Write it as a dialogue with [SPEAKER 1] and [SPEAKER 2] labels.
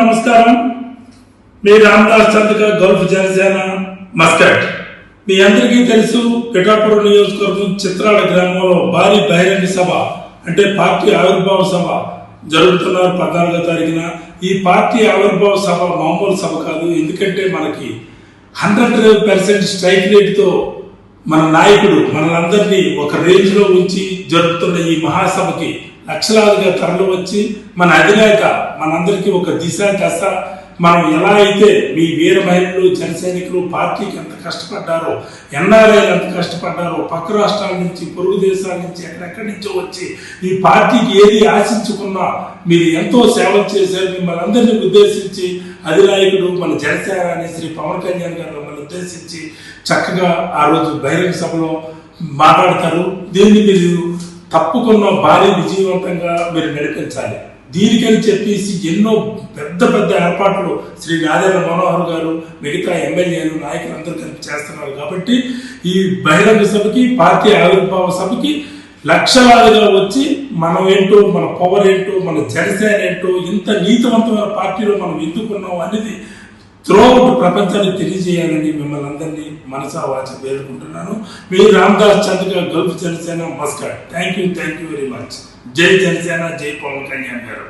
[SPEAKER 1] నమస్కారం. మీ Ramadas Chandraka Gulf Janasena Muscat. మీ అందరికీ తెలుసు, పిఠాపురం నియోజకవర్గం చిత్రాల గ్రామంలో భారీ బహిరంగ సభ అంటే పార్టీ ఆవిర్భావ సభ జరుగుతున్నారు 14వ తారీఖున. ఈ పార్టీ ఆవిర్భావ సభ మామూలు సభ కాదు. ఎందుకంటే మనకి 100% స్ట్రైక్ రేట్తో మన నాయకుడు మనలందరినీ ఒక రేంజ్ లో ఉంచి జరుపుతున్న ఈ మహాసభకి లక్షలాదిగా తరలి వచ్చి మన అధినేత మనందరికీ ఒక దిశ దశ, మనం ఎలా అయితే మీ వీర మహిళలు జన సైనికులు పార్టీకి ఎంత కష్టపడ్డారో, ఎన్ఆర్ఐలు ఎంత కష్టపడ్డారో, పక్క రాష్ట్రాల నుంచి పొరుగు దేశాల నుంచి ఎక్కడెక్కడి నుంచో వచ్చి ఈ పార్టీకి ఏది ఆశించుకున్నా మీరు ఎంతో సేవలు చేశారు. మిమ్మల్ని అందరినీ ఉద్దేశించి అధినాయకుడు మన జనసేన అనే శ్రీ పవన్ కళ్యాణ్ గారు మిమ్మల్ని ఉద్దేశించి చక్కగా ఆ రోజు బహిరంగ సభలో మాట్లాడతారు. దీన్ని మీరు తప్పకుండా భారీ విజయవంతంగా మీరు నడిపించాలి. దీనికని చెప్పేసి ఎన్నో పెద్ద పెద్ద ఏర్పాట్లు శ్రీ నాదేళ్ల మనోహర్ గారు, మిగతా ఎమ్మెల్యేలు, నాయకులు అందరూ కలిపి చేస్తున్నారు. కాబట్టి ఈ బహిరంగ సభకి, పార్టీ ఆవిర్భావ సభకి లక్షలాదిగా వచ్చి మనం ఏంటో, మన పవర్ ఏంటో, మన జనసేన ఏంటో, ఇంత నీతివంతమైన పార్టీలో మనం ఎందుకున్నాం అనేది త్రూఅవుట్ ప్రపంచానికి తెలియజేయాలని మిమ్మల్ని అందరినీ మనసా వాచ వేడుకుంటున్నాను. మీ Ramadas Chandraka Gulf Janasena Muscat. Thank you very much. జై జనసేన, జై పవన్ కళ్యాణ్ గారు.